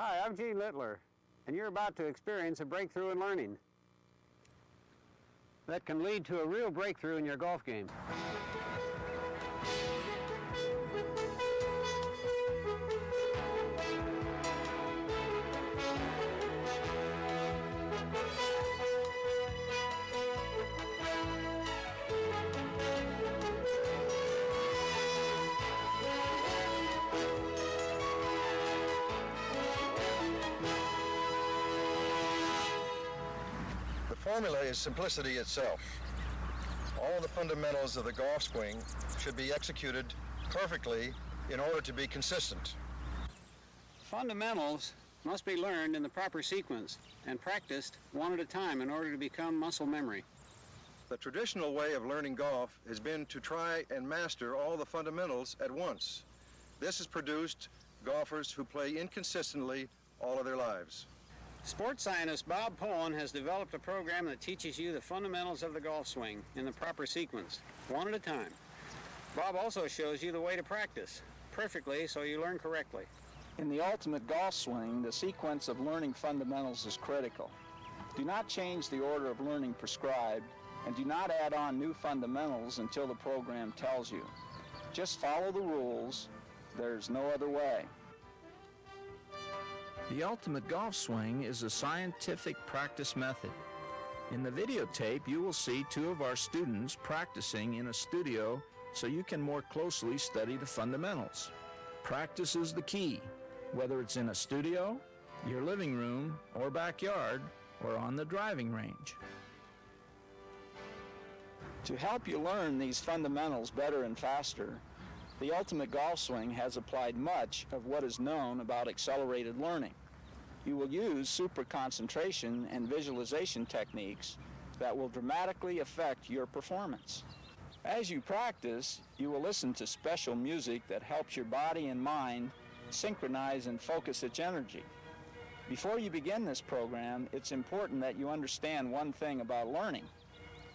Hi, I'm Gene Littler, and you're about to experience a breakthrough in learning that can lead to a real breakthrough in your golf game. The formula is simplicity itself. All the fundamentals of the golf swing should be executed perfectly in order to be consistent. Fundamentals must be learned in the proper sequence and practiced one at a time in order to become muscle memory. The traditional way of learning golf has been to try and master all the fundamentals at once. This has produced golfers who play inconsistently all of their lives. Sports scientist Bob Pullen has developed a program that teaches you the fundamentals of the golf swing in the proper sequence, one at a time. Bob also shows you the way to practice perfectly so you learn correctly. In the ultimate golf swing, the sequence of learning fundamentals is critical. Do not change the order of learning prescribed, and do not add on new fundamentals until the program tells you. Just follow the rules. There's no other way. The ultimate golf swing is a scientific practice method. In the videotape, you will see two of our students practicing in a studio so you can more closely study the fundamentals. Practice is the key, whether it's in a studio, your living room, or backyard, or on the driving range. To help you learn these fundamentals better and faster, the ultimate golf swing has applied much of what is known about accelerated learning. You will use super concentration and visualization techniques that will dramatically affect your performance. As you practice, you will listen to special music that helps your body and mind synchronize and focus its energy. Before you begin this program, it's important that you understand one thing about learning.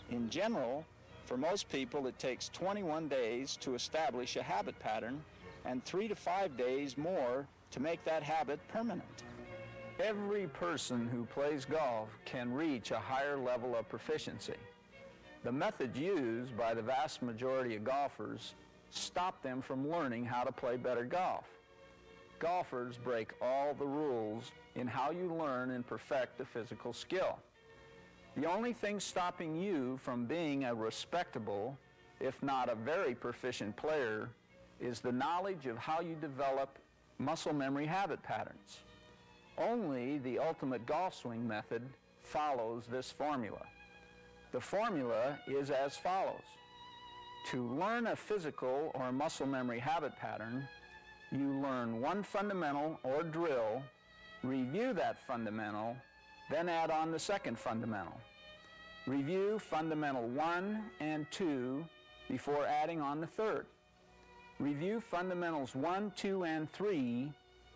In general, for most people, it takes 21 days to establish a habit pattern and 3 to 5 days more to make that habit permanent. Every person who plays golf can reach a higher level of proficiency. The methods used by the vast majority of golfers stop them from learning how to play better golf. Golfers break all the rules in how you learn and perfect the physical skill. The only thing stopping you from being a respectable, if not a very proficient player, is the knowledge of how you develop muscle memory habit patterns. Only the ultimate golf swing method follows this formula. The formula is as follows. To learn a physical or muscle memory habit pattern, you learn one fundamental or drill, review that fundamental, then add on the second fundamental. Review fundamental 1 and 2 before adding on the third. Review fundamentals 1, 2, and 3,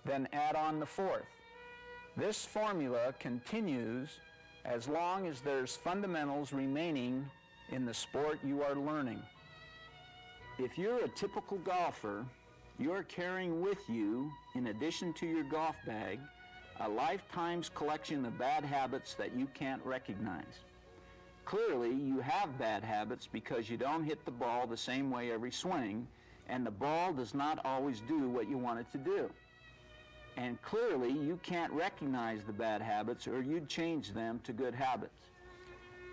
then add on the fourth. This formula continues as long as there's fundamentals remaining in the sport you are learning. If you're a typical golfer, you're carrying with you, in addition to your golf bag, a lifetime's collection of bad habits that you can't recognize. Clearly, you have bad habits because you don't hit the ball the same way every swing, and the ball does not always do what you want it to do. And clearly, you can't recognize the bad habits or you'd change them to good habits.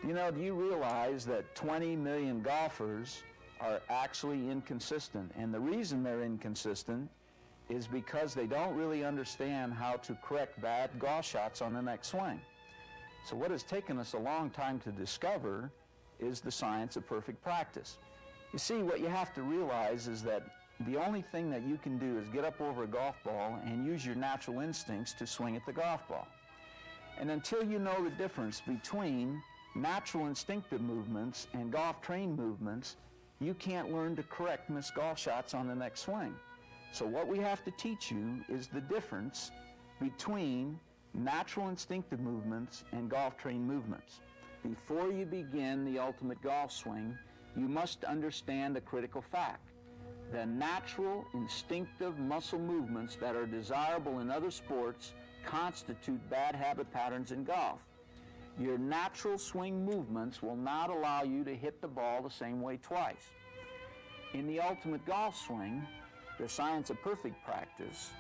You know, do you realize that 20 million golfers are actually inconsistent? And the reason they're inconsistent is because they don't really understand how to correct bad golf shots on the next swing. So what has taken us a long time to discover is the science of perfect practice. You see, what you have to realize is that the only thing that you can do is get up over a golf ball and use your natural instincts to swing at the golf ball. And until you know the difference between natural instinctive movements and golf-trained movements, you can't learn to correct missed golf shots on the next swing. So what we have to teach you is the difference between natural instinctive movements and golf-trained movements. Before you begin the ultimate golf swing, you must understand a critical fact. The natural, instinctive muscle movements that are desirable in other sports constitute bad habit patterns in golf. Your natural swing movements will not allow you to hit the ball the same way twice. In the ultimate golf swing, the science of perfect practice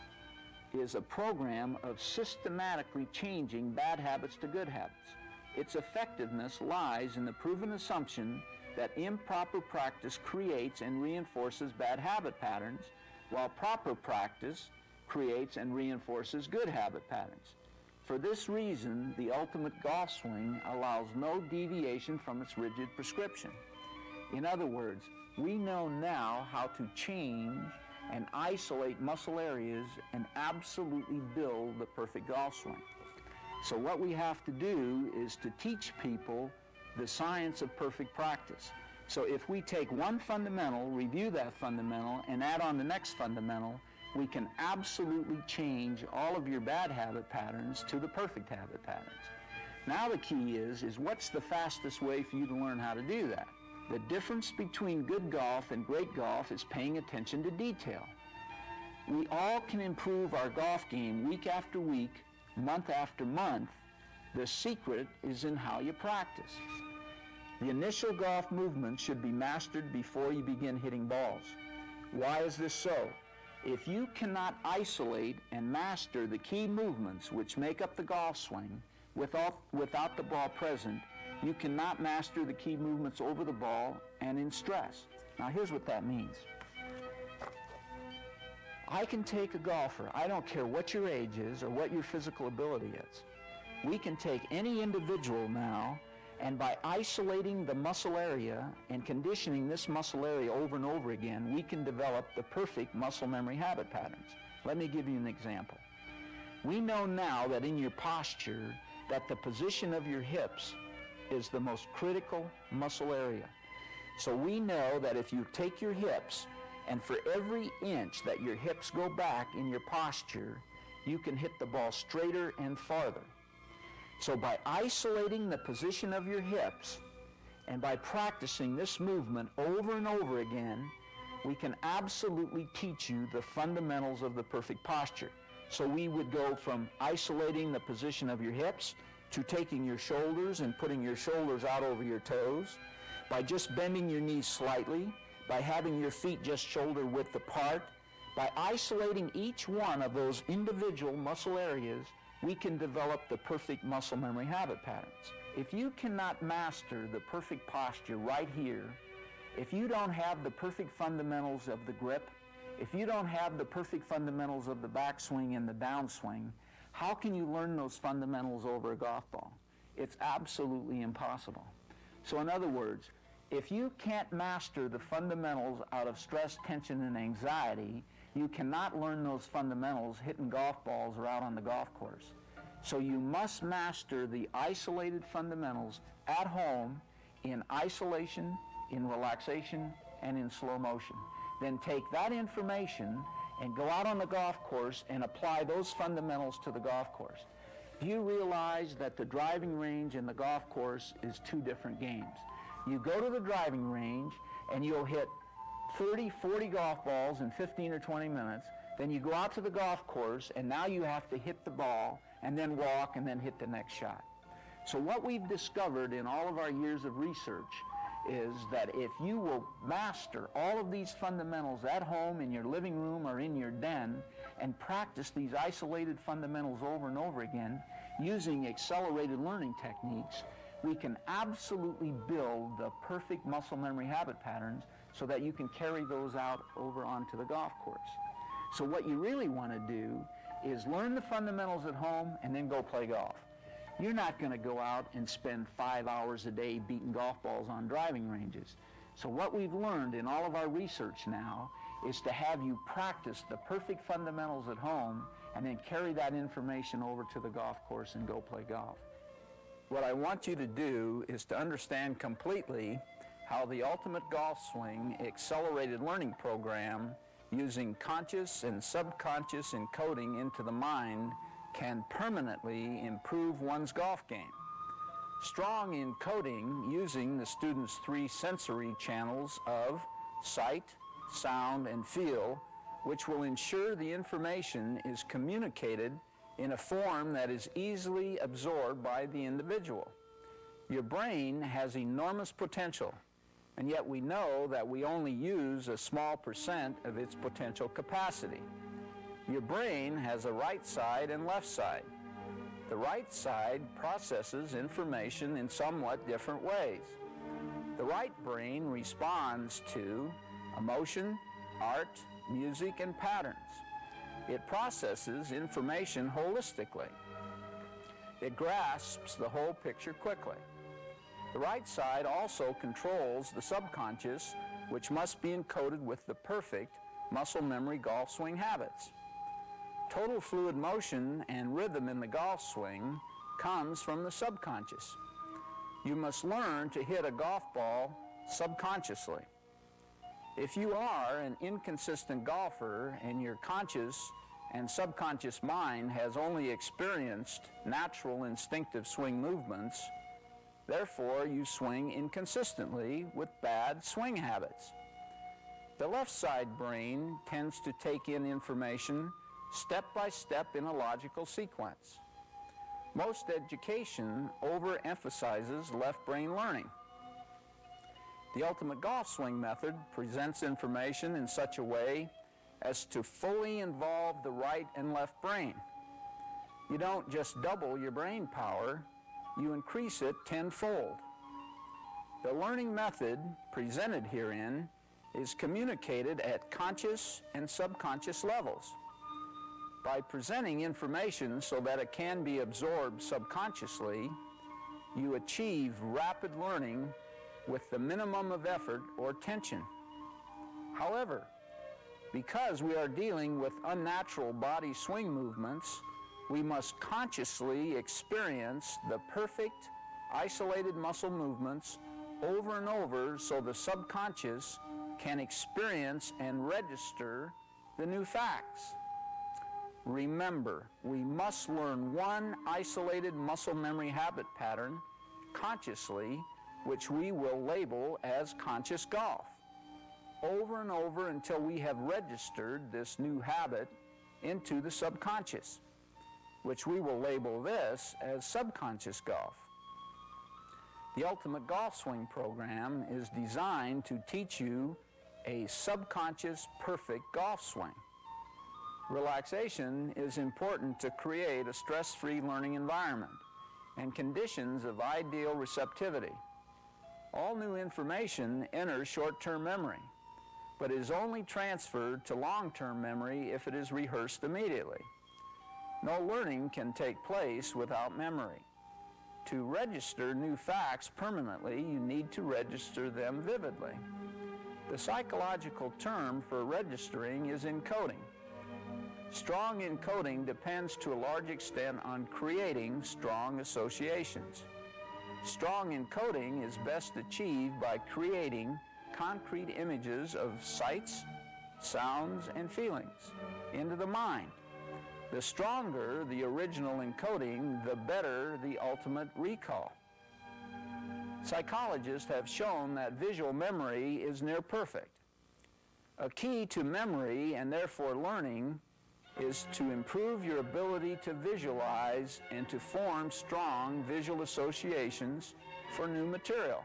is a program of systematically changing bad habits to good habits. Its effectiveness lies in the proven assumption that improper practice creates and reinforces bad habit patterns, while proper practice creates and reinforces good habit patterns. For this reason, the ultimate golf swing allows no deviation from its rigid prescription. In other words, we know now how to change and isolate muscle areas and absolutely build the perfect golf swing. So what we have to do is to teach people the science of perfect practice. So if we take one fundamental, review that fundamental, and add on the next fundamental, we can absolutely change all of your bad habit patterns to the perfect habit patterns. Now the key is what's the fastest way for you to learn how to do that? The difference between good golf and great golf is paying attention to detail. We all can improve our golf game week after week, month after month. The secret is in how you practice. The initial golf movement should be mastered before you begin hitting balls. Why is this so? If you cannot isolate and master the key movements which make up the golf swing without the ball present, you cannot master the key movements over the ball and in stress. Now here's what that means. I can take a golfer, I don't care what your age is or what your physical ability is. We can take any individual now, and by isolating the muscle area and conditioning this muscle area over and over again, we can develop the perfect muscle memory habit patterns. Let me give you an example. We know now that in your posture, that the position of your hips is the most critical muscle area. So we know that if you take your hips, and for every inch that your hips go back in your posture, you can hit the ball straighter and farther. So by isolating the position of your hips and by practicing this movement over and over again, we can absolutely teach you the fundamentals of the perfect posture. So we would go from isolating the position of your hips to taking your shoulders and putting your shoulders out over your toes, by just bending your knees slightly, by having your feet just shoulder width apart. By isolating each one of those individual muscle areas, we can develop the perfect muscle memory habit patterns. If you cannot master the perfect posture right here, if you don't have the perfect fundamentals of the grip, if you don't have the perfect fundamentals of the backswing and the downswing, how can you learn those fundamentals over a golf ball? It's absolutely impossible. So in other words, if you can't master the fundamentals out of stress, tension, and anxiety, you cannot learn those fundamentals hitting golf balls or out on the golf course. So you must master the isolated fundamentals at home, in isolation, in relaxation, and in slow motion. Then take that information and go out on the golf course and apply those fundamentals to the golf course. Do you realize that the driving range and the golf course is two different games? You go to the driving range and you'll hit 30, 40 golf balls in 15 or 20 minutes. Then you go out to the golf course and now you have to hit the ball and then walk and then hit the next shot. So what we've discovered in all of our years of research is that if you will master all of these fundamentals at home, in your living room, or in your den, and practice these isolated fundamentals over and over again using accelerated learning techniques, we can absolutely build the perfect muscle memory habit patterns so that you can carry those out over onto the golf course. So what you really want to do is learn the fundamentals at home and then go play golf. You're not going to go out and spend 5 hours a day beating golf balls on driving ranges. So what we've learned in all of our research now is to have you practice the perfect fundamentals at home and then carry that information over to the golf course and go play golf. What I want you to do is to understand completely how the Ultimate Golf Swing Accelerated Learning Program, using conscious and subconscious encoding into the mind, can permanently improve one's golf game. Strong encoding using the student's 3 sensory channels of sight, sound, and feel, which will ensure the information is communicated in a form that is easily absorbed by the individual. Your brain has enormous potential, and yet we know that we only use a small % of its potential capacity. Your brain has a right side and left side. The right side processes information in somewhat different ways. The right brain responds to emotion, art, music, and patterns. It processes information holistically. It grasps the whole picture quickly. The right side also controls the subconscious, which must be encoded with the perfect muscle memory golf swing habits. Total fluid motion and rhythm in the golf swing comes from the subconscious. You must learn to hit a golf ball subconsciously. If you are an inconsistent golfer and your conscious and subconscious mind has only experienced natural instinctive swing movements, therefore you swing inconsistently with bad swing habits. The left side brain tends to take in information step by step in a logical sequence. Most education overemphasizes left brain learning. The ultimate golf swing method presents information in such a way as to fully involve the right and left brain. You don't just double your brain power, you increase it tenfold. The learning method presented herein is communicated at conscious and subconscious levels. By presenting information so that it can be absorbed subconsciously, you achieve rapid learning with the minimum of effort or tension. However, because we are dealing with unnatural body swing movements, we must consciously experience the perfect, isolated muscle movements over and over so the subconscious can experience and register the new facts. Remember, we must learn one isolated muscle memory habit pattern consciously, which we will label as conscious golf, over and over until we have registered this new habit into the subconscious, which we will label this as subconscious golf. The Ultimate Golf Swing program is designed to teach you a subconscious perfect golf swing. Relaxation is important to create a stress-free learning environment and conditions of ideal receptivity. All new information enters short-term memory, but is only transferred to long-term memory if it is rehearsed immediately. No learning can take place without memory. To register new facts permanently, you need to register them vividly. The psychological term for registering is encoding. Strong encoding depends to a large extent on creating strong associations. Strong encoding is best achieved by creating concrete images of sights, sounds, and feelings into the mind. The stronger the original encoding, the better the ultimate recall. Psychologists have shown that visual memory is near perfect. A key to memory and therefore learning is to improve your ability to visualize and to form strong visual associations for new material.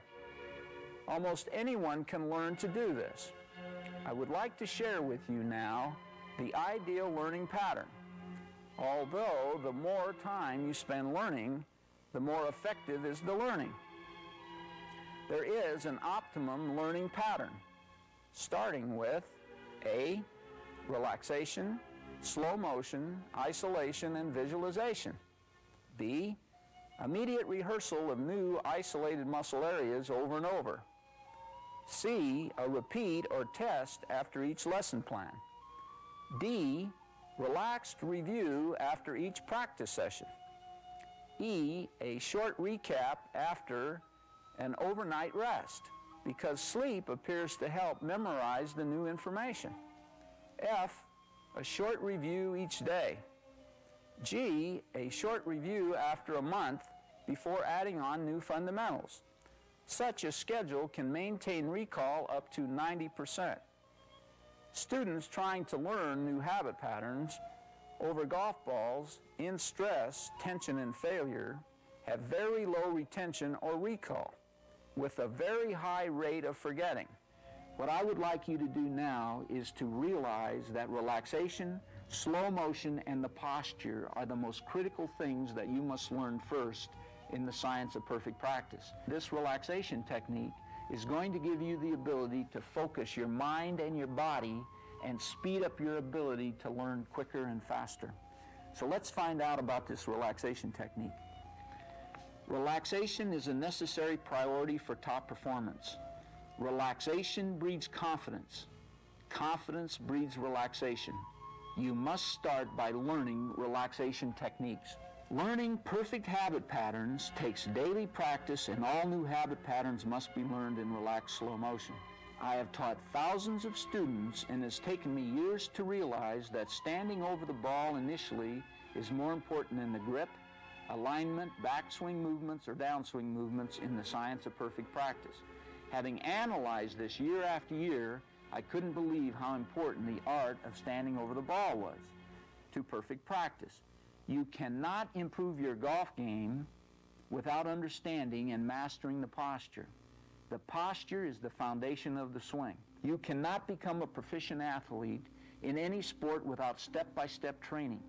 Almost anyone can learn to do this. I would like to share with you now the ideal learning pattern. Although the more time you spend learning, the more effective is the learning. There is an optimum learning pattern, starting with A, relaxation, slow motion, isolation, and visualization. B, immediate rehearsal of new isolated muscle areas over and over. C, a repeat or test after each lesson plan. D, relaxed review after each practice session. E, a short recap after an overnight rest, because sleep appears to help memorize the new information. F, a short review each day. G, a short review after a month before adding on new fundamentals. Such a schedule can maintain recall up to 90%. Students trying to learn new habit patterns over golf balls in stress, tension, and failure have very low retention or recall, with a very high rate of forgetting. What I would like you to do now is to realize that relaxation, slow motion, and the posture are the most critical things that you must learn first in the science of perfect practice. This relaxation technique is going to give you the ability to focus your mind and your body and speed up your ability to learn quicker and faster. So let's find out about this relaxation technique. Relaxation is a necessary priority for top performance. Relaxation breeds confidence. Confidence breeds relaxation. You must start by learning relaxation techniques. Learning perfect habit patterns takes daily practice, and all new habit patterns must be learned in relaxed slow motion. I have taught thousands of students, and it's taken me years to realize that standing over the ball initially is more important than the grip, alignment, backswing movements, or downswing movements in the science of perfect practice. Having analyzed this year after year, I couldn't believe how important the art of standing over the ball was to perfect practice. You cannot improve your golf game without understanding and mastering the posture. The posture is the foundation of the swing. You cannot become a proficient athlete in any sport without step-by-step training.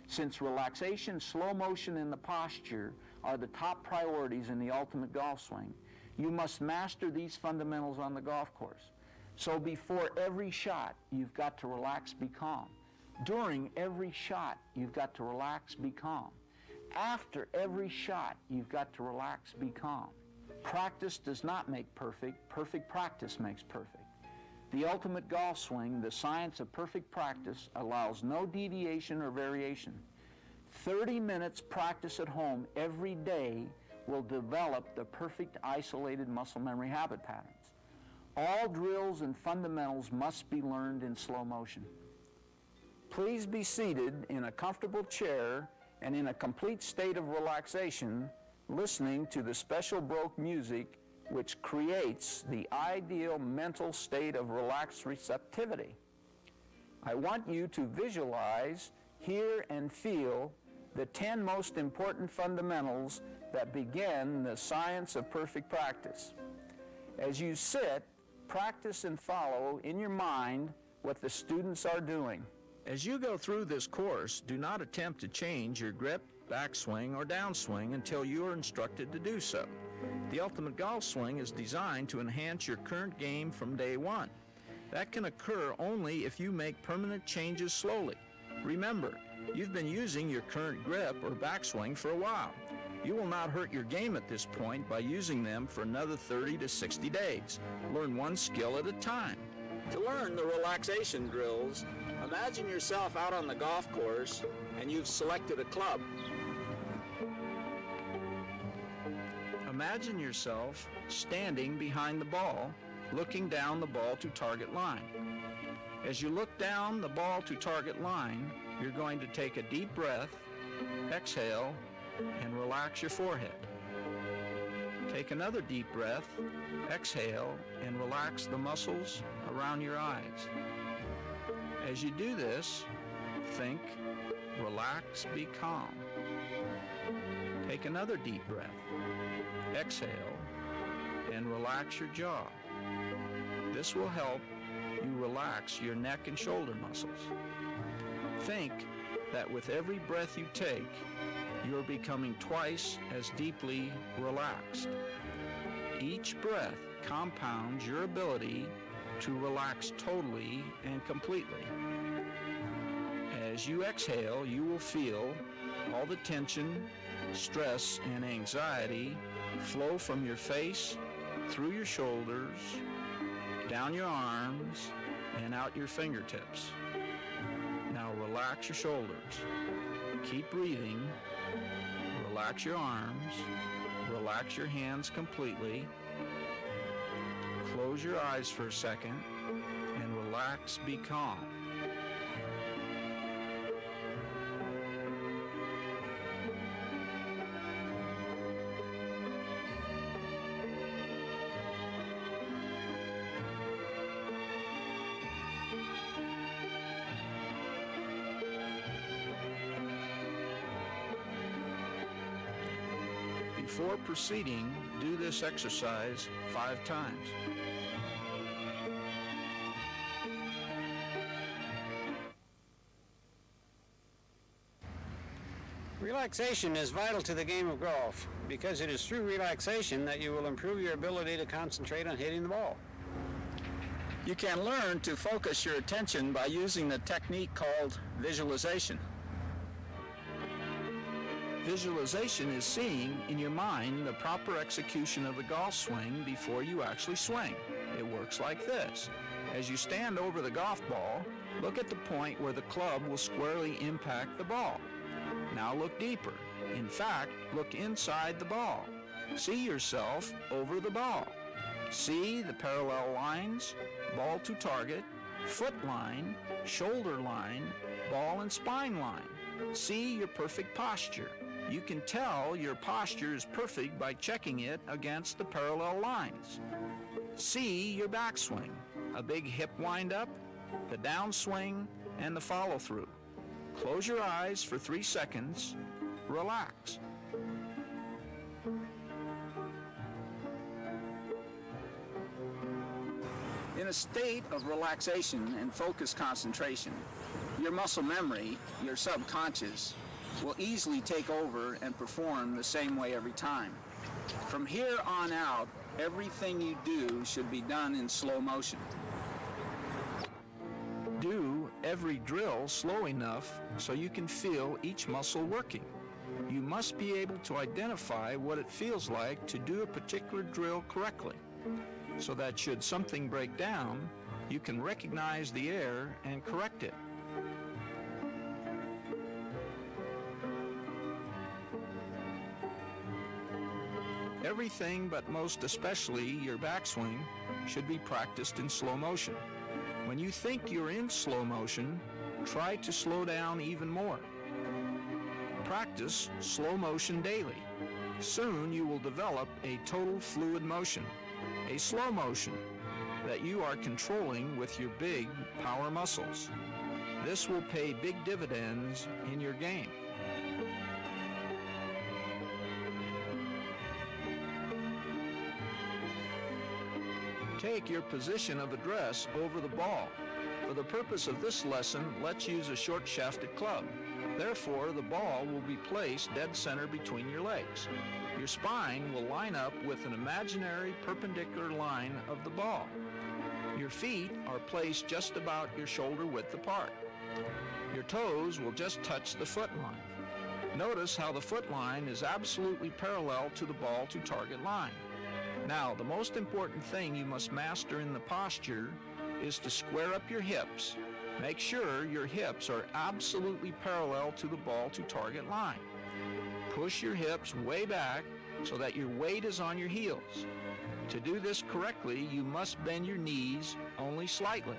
Since relaxation, slow motion, and the posture are the top priorities in the ultimate golf swing, you must master these fundamentals on the golf course. So before every shot, you've got to relax, be calm. During every shot, you've got to relax, be calm. After every shot, you've got to relax, be calm. Practice does not make perfect. Perfect practice makes perfect. The ultimate golf swing, the science of perfect practice, allows no deviation or variation. 30 minutes practice at home every day will develop the perfect isolated muscle memory habit patterns. All drills and fundamentals must be learned in slow motion. Please be seated in a comfortable chair and in a complete state of relaxation, listening to the special Baroque music which creates the ideal mental state of relaxed receptivity. I want you to visualize, hear, and feel the 10 most important fundamentals that begin the science of perfect practice. As you sit, practice and follow in your mind what the students are doing. As you go through this course, do not attempt to change your grip, backswing, or downswing until you are instructed to do so. The ultimate golf swing is designed to enhance your current game from day one. That can occur only if you make permanent changes slowly. Remember, you've been using your current grip or backswing for a while. You will not hurt your game at this point by using them for another 30 to 60 days. Learn one skill at a time. To learn the relaxation drills, imagine yourself out on the golf course and you've selected a club. Imagine yourself standing behind the ball, looking down the ball to target line. As you look down the ball to target line, you're going to take a deep breath, exhale, and relax your forehead. Take another deep breath, exhale, and relax the muscles around your eyes. As you do this, think, relax, be calm. Take another deep breath, exhale, and relax your jaw. This will help you relax your neck and shoulder muscles. Think that with every breath you take, you're becoming twice as deeply relaxed. Each breath compounds your ability to relax totally and completely. As you exhale, you will feel all the tension, stress, and anxiety flow from your face, through your shoulders, down your arms, and out your fingertips. Now relax your shoulders. Keep breathing. Relax your arms. Relax your hands completely. Close your eyes for a second and relax, be calm. Before proceeding, do this exercise 5 times. Relaxation is vital to the game of golf because it is through relaxation that you will improve your ability to concentrate on hitting the ball. You can learn to focus your attention by using the technique called visualization. Visualization is seeing in your mind the proper execution of the golf swing before you actually swing. It works like this. As you stand over the golf ball, look at the point where the club will squarely impact the ball. Now look deeper. In fact, look inside the ball. See yourself over the ball. See the parallel lines, ball to target, foot line, shoulder line, ball and spine line. See your perfect posture. You can tell your posture is perfect by checking it against the parallel lines. See your backswing, a big hip wind-up, the downswing, and the follow-through. Close your eyes for 3 seconds. Relax. In a state of relaxation and focused concentration, your muscle memory, your subconscious, will easily take over and perform the same way every time. From here on out, everything you do should be done in slow motion. Do every drill slow enough so you can feel each muscle working. You must be able to identify what it feels like to do a particular drill correctly, so that should something break down, you can recognize the error and correct it. Everything, but most especially your backswing, should be practiced in slow motion. When you think you're in slow motion, try to slow down even more. Practice slow motion daily. Soon you will develop a total fluid motion, a slow motion that you are controlling with your big power muscles. This will pay big dividends in your game. Take your position of address over the ball. For the purpose of this lesson, let's use a short-shafted club. Therefore, the ball will be placed dead center between your legs. Your spine will line up with an imaginary perpendicular line of the ball. Your feet are placed just about your shoulder width apart. Your toes will just touch the foot line. Notice how the foot line is absolutely parallel to the ball to target line. Now, the most important thing you must master in the posture is to square up your hips. Make sure your hips are absolutely parallel to the ball to target line. Push your hips way back so that your weight is on your heels. To do this correctly, you must bend your knees only slightly.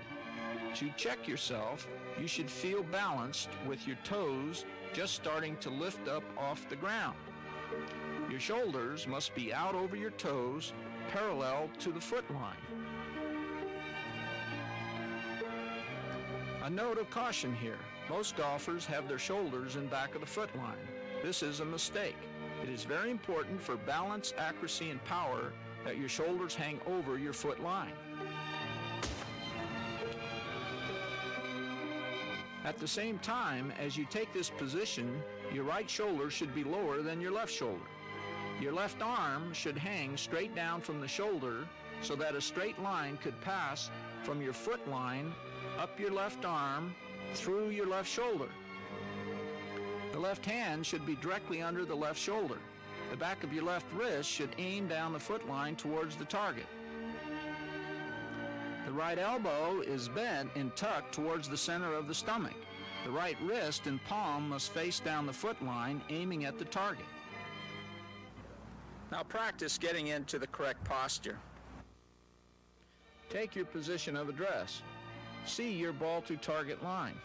To check yourself, you should feel balanced with your toes just starting to lift up off the ground. Your shoulders must be out over your toes, parallel to the foot line. A note of caution here. Most golfers have their shoulders in back of the foot line. This is a mistake. It is very important for balance, accuracy, and power that your shoulders hang over your foot line. At the same time, as you take this position, your right shoulder should be lower than your left shoulder. Your left arm should hang straight down from the shoulder so that a straight line could pass from your foot line up your left arm through your left shoulder. The left hand should be directly under the left shoulder. The back of your left wrist should aim down the foot line towards the target. The right elbow is bent and tucked towards the center of the stomach. The right wrist and palm must face down the foot line, aiming at the target. Now practice getting into the correct posture. Take your position of address. See your ball to target line.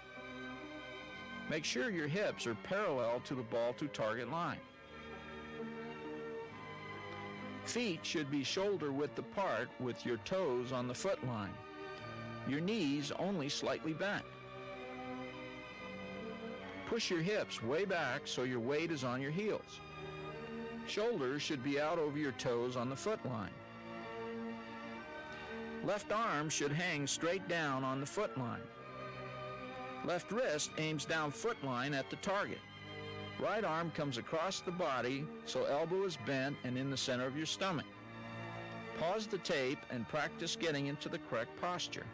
Make sure your hips are parallel to the ball to target line. Feet should be shoulder width apart with your toes on the foot line. Your knees only slightly bent. Push your hips way back so your weight is on your heels. Shoulders should be out over your toes on the foot line. Left arm should hang straight down on the foot line. Left wrist aims down foot line at the target. Right arm comes across the body so elbow is bent and in the center of your stomach. Pause the tape and practice getting into the correct posture.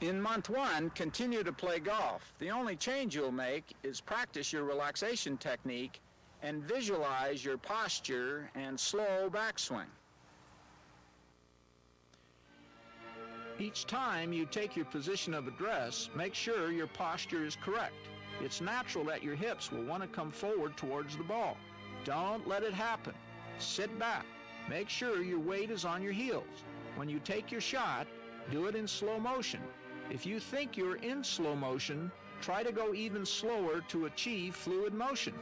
In month 1, continue to play golf. The only change you'll make is practice your relaxation technique and visualize your posture and slow backswing. Each time you take your position of address, make sure your posture is correct. It's natural that your hips will want to come forward towards the ball. Don't let it happen. Sit back. Make sure your weight is on your heels. When you take your shot, do it in slow motion. If you think you're in slow motion, try to go even slower to achieve fluid motion.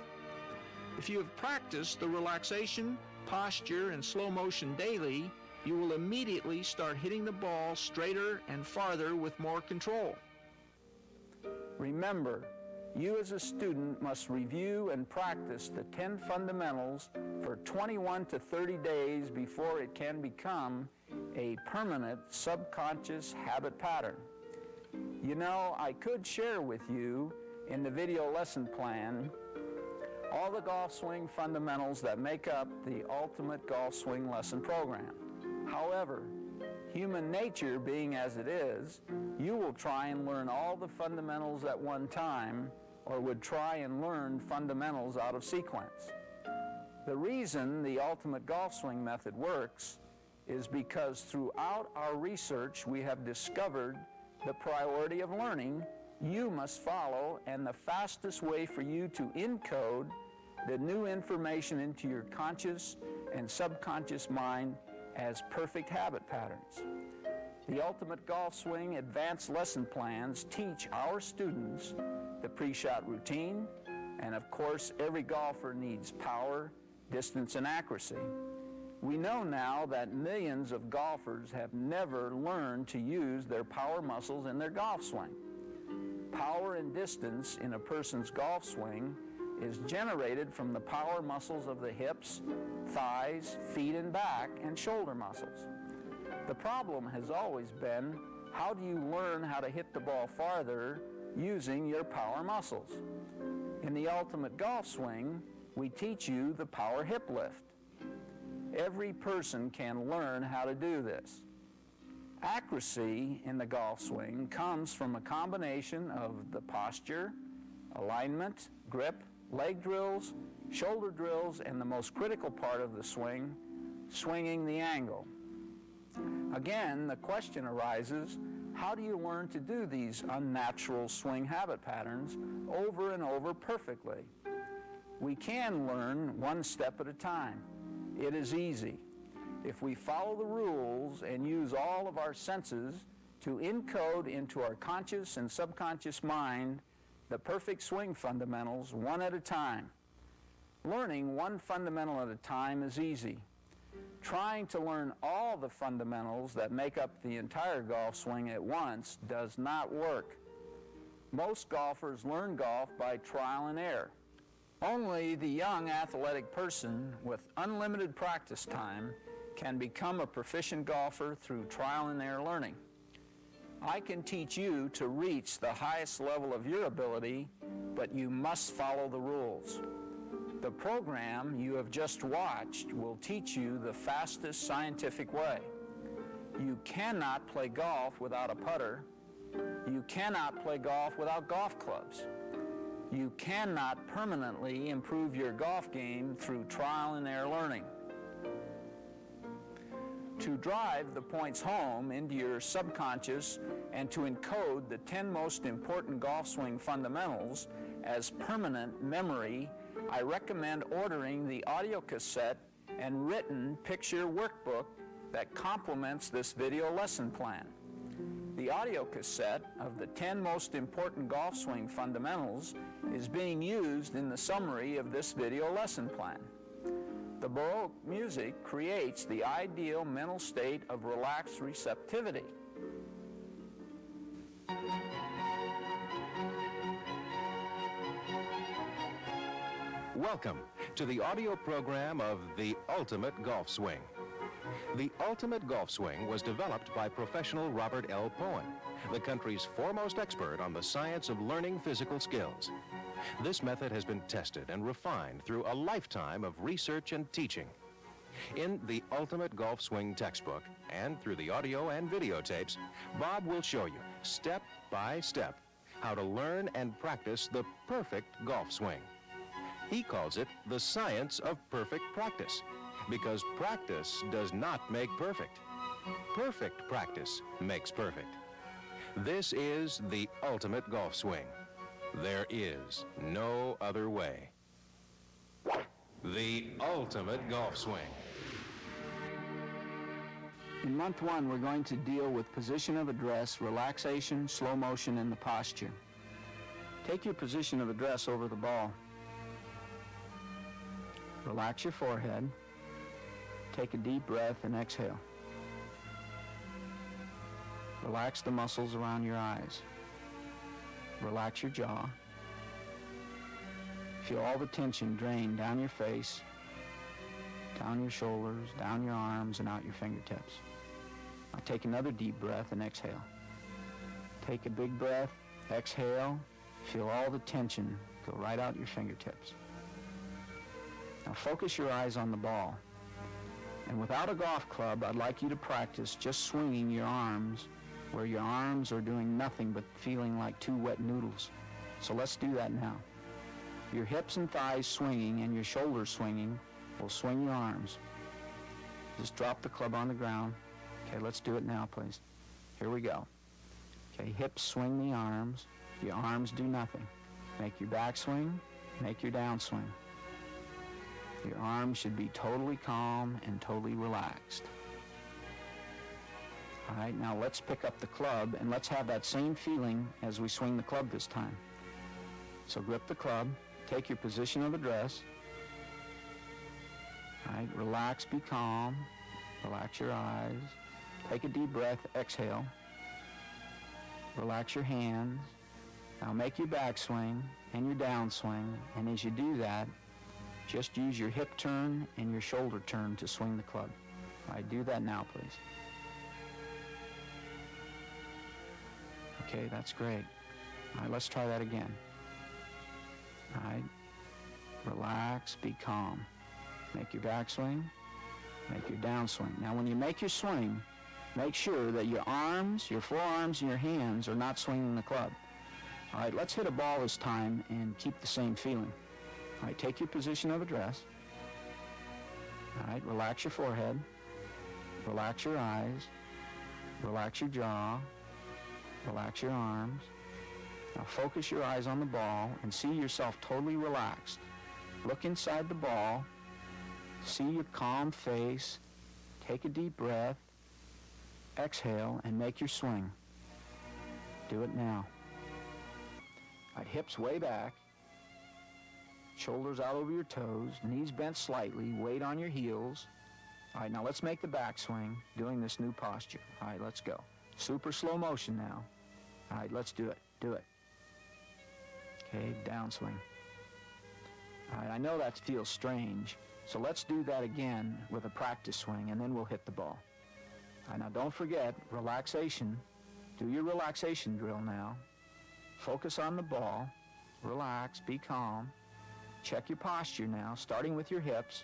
If you have practiced the relaxation, posture, and slow motion daily, you will immediately start hitting the ball straighter and farther with more control. Remember, you as a student must review and practice the 10 fundamentals for 21 to 30 days before it can become a permanent subconscious habit pattern. You know, I could share with you in the video lesson plan all the golf swing fundamentals that make up the ultimate golf swing lesson program. However, human nature being as it is, you will try and learn all the fundamentals at one time or would try and learn fundamentals out of sequence. The reason the ultimate golf swing method works is because throughout our research we have discovered the priority of learning you must follow and the fastest way for you to encode the new information into your conscious and subconscious mind as perfect habit patterns. The Ultimate Golf Swing Advanced Lesson Plans teach our students the pre-shot routine, and of course every golfer needs power, distance, and accuracy. We know now that millions of golfers have never learned to use their power muscles in their golf swing. Power and distance in a person's golf swing is generated from the power muscles of the hips, thighs, feet and back, and shoulder muscles. The problem has always been, how do you learn how to hit the ball farther using your power muscles? In the Ultimate Golf Swing, we teach you the power hip lift. Every person can learn how to do this. Accuracy in the golf swing comes from a combination of the posture, alignment, grip, leg drills, shoulder drills, and the most critical part of the swing, swinging the angle. Again, the question arises, how do you learn to do these unnatural swing habit patterns over and over perfectly? We can learn one step at a time. It is easy. If we follow the rules and use all of our senses to encode into our conscious and subconscious mind the perfect swing fundamentals one at a time. Learning one fundamental at a time is easy. Trying to learn all the fundamentals that make up the entire golf swing at once does not work. Most golfers learn golf by trial and error. Only the young athletic person with unlimited practice time can become a proficient golfer through trial and error learning. I can teach you to reach the highest level of your ability, but you must follow the rules. The program you have just watched will teach you the fastest scientific way. You cannot play golf without a putter. You cannot play golf without golf clubs. You cannot permanently improve your golf game through trial and error learning. To drive the points home into your subconscious and to encode the 10 most important golf swing fundamentals as permanent memory, I recommend ordering the audio cassette and written picture workbook that complements this video lesson plan. The audio cassette of the 10 most important golf swing fundamentals is being used in the summary of this video lesson plan. The Baroque music creates the ideal mental state of relaxed receptivity. Welcome to the audio program of The Ultimate Golf Swing. The Ultimate Golf Swing was developed by professional Robert L. Poen, the country's foremost expert on the science of learning physical skills. This method has been tested and refined through a lifetime of research and teaching. In the Ultimate Golf Swing textbook and through the audio and videotapes, Bob will show you, step by step, how to learn and practice the perfect golf swing. He calls it the science of perfect practice, because practice does not make perfect. Perfect practice makes perfect. This is the Ultimate Golf Swing. There is no other way. The Ultimate Golf Swing. In month one, we're going to deal with position of address, relaxation, slow motion, and the posture. Take your position of address over the ball. Relax your forehead. Take a deep breath and exhale. Relax the muscles around your eyes. Relax your jaw. Feel all the tension drain down your face, down your shoulders, down your arms, and out your fingertips. Now take another deep breath and exhale. Take a big breath, exhale, feel all the tension go right out your fingertips. Now focus your eyes on the ball. And without a golf club, I'd like you to practice just swinging your arms where your arms are doing nothing but feeling like two wet noodles. So let's do that now. Your hips and thighs swinging and your shoulders swinging will swing your arms. Just drop the club on the ground. Okay, let's do it now, please. Here we go. Okay, hips swing the arms. Your arms do nothing. Make your backswing, make your downswing. Your arms should be totally calm and totally relaxed. All right, now let's pick up the club and let's have that same feeling as we swing the club this time. So grip the club, take your position of address. All right, relax, be calm, relax your eyes. Take a deep breath, exhale. Relax your hands. Now make your backswing and your downswing, and as you do that, just use your hip turn and your shoulder turn to swing the club. All right, do that now, please. Okay, that's great. All right, let's try that again. All right, relax, be calm. Make your backswing, make your downswing. Now, when you make your swing, make sure that your arms, your forearms, and your hands are not swinging the club. All right, let's hit a ball this time and keep the same feeling. All right, take your position of address. All right, relax your forehead. Relax your eyes. Relax your jaw. Relax your arms. Now focus your eyes on the ball and see yourself totally relaxed. Look inside the ball. See your calm face. Take a deep breath. Exhale and make your swing. Do it now. All right, hips way back. Shoulders out over your toes, knees bent slightly, weight on your heels. All right, now let's make the backswing doing this new posture. All right, let's go. Super slow motion now. All right, let's do it. Do it. Okay, downswing. All right, I know that feels strange, so let's do that again with a practice swing, and then we'll hit the ball. All right, now don't forget, relaxation. Do your relaxation drill now. Focus on the ball. Relax, be calm. Check your posture now, starting with your hips,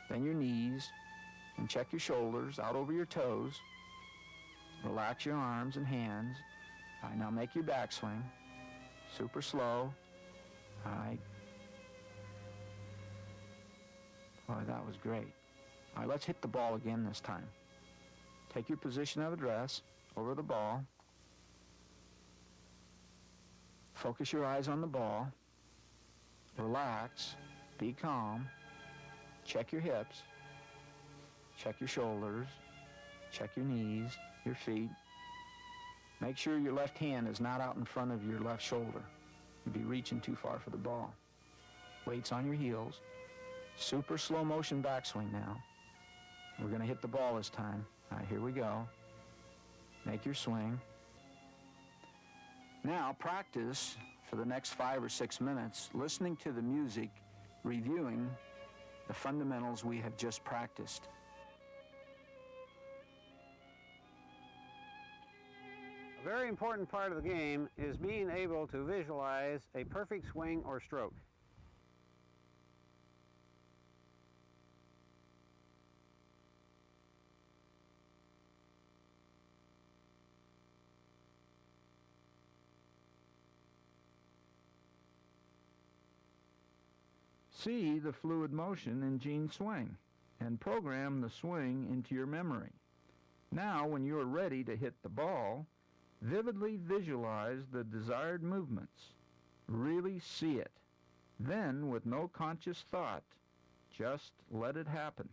then your knees, and check your shoulders out over your toes. Relax your arms and hands. All right, now make your backswing. Super slow. All right. Boy, that was great. All right, let's hit the ball again this time. Take your position of address over the ball. Focus your eyes on the ball. Relax, be calm, check your hips, check your shoulders, check your knees, your feet. Make sure your left hand is not out in front of your left shoulder. You'd be reaching too far for the ball. Weights on your heels. Super slow motion backswing now. We're going to hit the ball this time. All right, here we go. Make your swing. Now practice for the next 5 or 6 minutes listening to the music reviewing the fundamentals we have just practiced. A very important part of the game is being able to visualize a perfect swing or stroke. See the fluid motion in Gene's swing and program the swing into your memory. Now, when you are ready to hit the ball, vividly visualize the desired movements. Really see it. Then, with no conscious thought, just let it happen.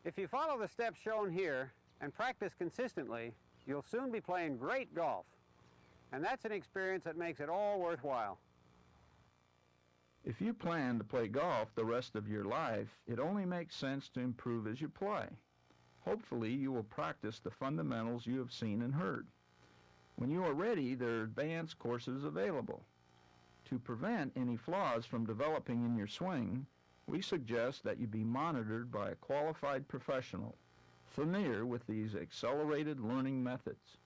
If you follow the steps shown here and practice consistently, you'll soon be playing great golf. And that's an experience that makes it all worthwhile. If you plan to play golf the rest of your life, it only makes sense to improve as you play. Hopefully, you will practice the fundamentals you have seen and heard. When you are ready, there are advanced courses available. To prevent any flaws from developing in your swing, we suggest that you be monitored by a qualified professional familiar with these accelerated learning methods.